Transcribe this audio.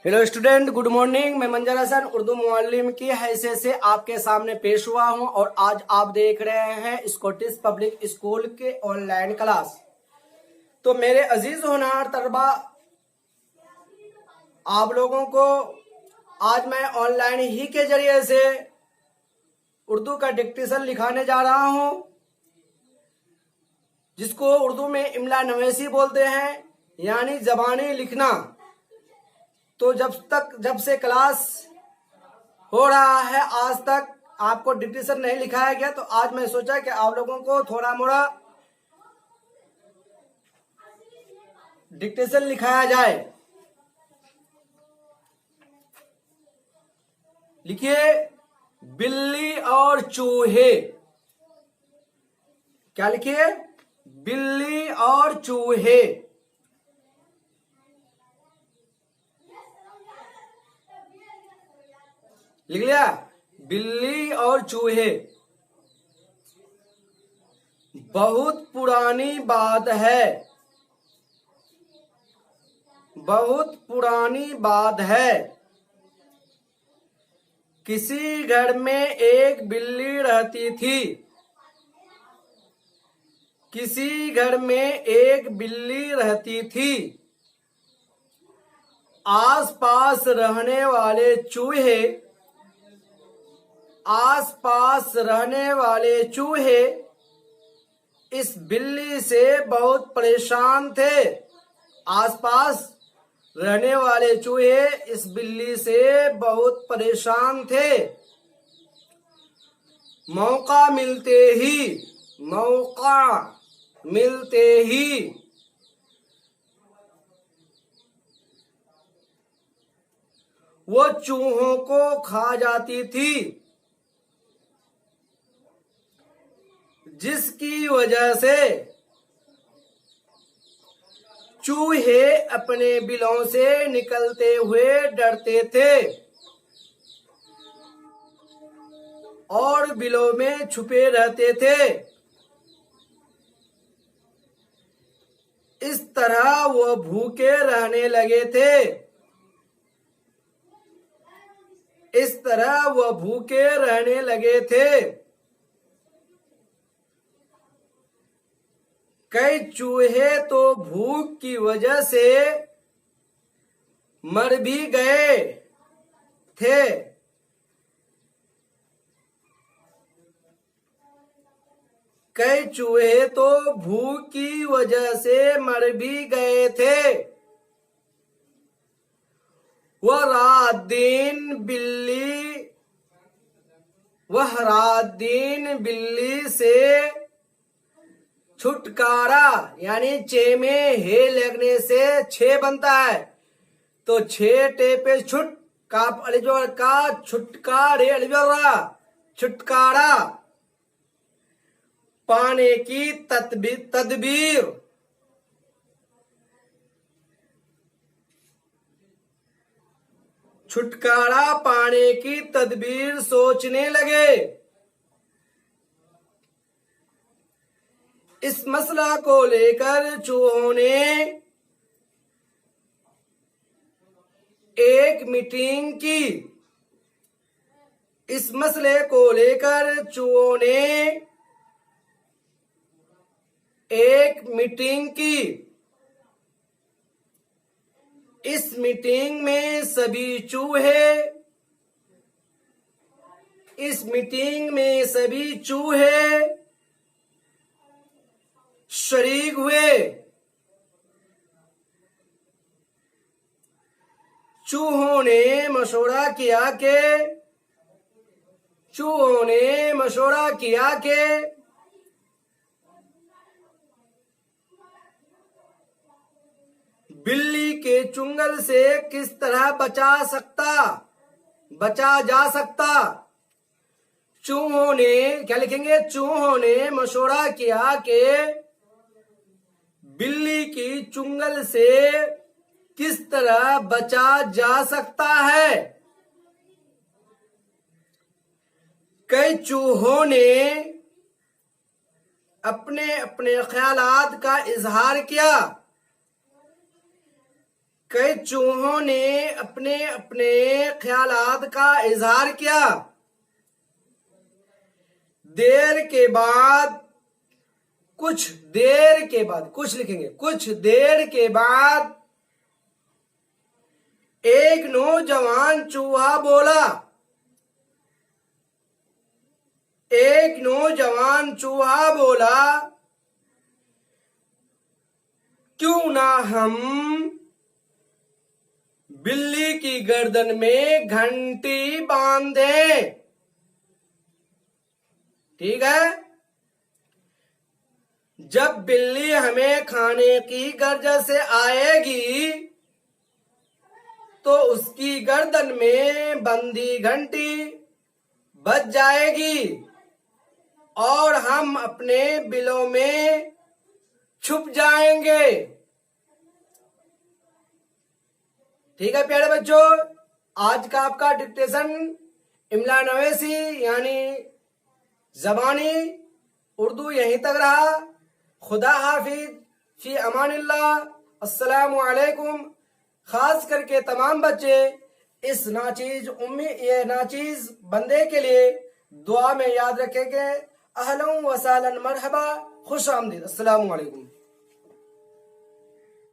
Hello student, good morning. मैं मंजर Hasan Urdu Muallem की हैसियत से आपके सामने पेश हुआ हूं और आज आप देख रहे हैं स्कॉटिश पब्लिक स्कूल के ऑनलाइन क्लास। तो मेरे अजीज होनहार तलबा, आप लोगों को आज मैं ऑनलाइन ही के जरिए से उर्दू का डिक्टेशन लिखाने जा रहा हूं, जिसको उर्दू में इमला नवेसी बोलते हैं, यानी जबानी लिखना। तो जब से क्लास हो रहा है आज तक आपको डिक्टेशन नहीं लिखाया गया, तो आज मैं सोचा कि आप लोगों को थोड़ा मोड़ा डिक्टेशन लिखाया जाए। लिखिए, बिल्ली और चूहे। क्या लिखिए? बिल्ली और चूहे। लिख लिया? बिल्ली और चूहे। बहुत पुरानी बात है, बहुत पुरानी बात है। किसी घर में एक बिल्ली रहती थी, किसी घर में एक बिल्ली रहती थी। आसपास रहने वाले चूहे, आसपास रहने वाले चूहे इस बिल्ली से बहुत परेशान थे। आसपास रहने वाले चूहे इस बिल्ली से बहुत परेशान थे। मौका मिलते ही, मौका मिलते ही वो चूहों को खा जाती थी, जिसकी वजह से चूहे अपने बिलों से निकलते हुए डरते थे और बिलों में छुपे रहते थे। इस तरह वो भूखे रहने लगे थे, इस तरह वो भूखे रहने लगे थे। कई चूहे तो भूख की वजह से मर भी गए थे। कई चूहे तो भूख की वजह से मर भी गए थे। वह रात दिन बिल्ली से छुटकारा, यानी चे में हे लगने से छे बनता है, तो छे टे पे छुट का अलिजोर का छुटकारे अलिजोरा छुटकारा पाने की तदबीर छुटकारा पाने की तदबीर सोचने लगे। इस मसला को लेकर चूहों ने एक मीटिंग की। इस मसले को लेकर चूहों ने एक मीटिंग की। इस मीटिंग में सभी चूहे, इस मीटिंग में सभी चूहे शरीक हुए। चूहों ने मशवरा किया कि बिल्ली के चुंगल से किस तरह बचा जा सकता। चूहों ने, क्या लिखेंगे? चूहों ने मशवरा किया कि बिल्ली की चुंगल से किस तरह बचा जा सकता है। कई चूहों ने अपने अपने ख्यालात का इजहार किया। कई चूहों ने अपने अपने ख्यालात का इजहार किया। देर के बाद, कुछ देर के बाद, कुछ लिखेंगे, कुछ देर के बाद एक नौजवान चूहा बोला। एक नौजवान चूहा बोला, क्यों ना हम बिल्ली की गर्दन में घंटी बांधे। ठीक है। जब बिल्ली हमें खाने की गर्ज से आएगी तो उसकी गर्दन में बंदी घंटी बज जाएगी और हम अपने बिलों में छुप जाएंगे। ठीक है प्यारे बच्चों, आज का आपका डिक्टेशन इमला नवेसी यानी ज़बानी उर्दू यहीं तक रहा। खुदा हाफिज, फी अमानिल्लाह, अस्सलामु अलैकुम। खास करके तमाम बच्चे इस ये नाचीज बंदे के लिए दुआ में याद रखेंगे। अहलन व सहलन मरहबा, खुश आमदीद। अस्सलामु अलैकुम।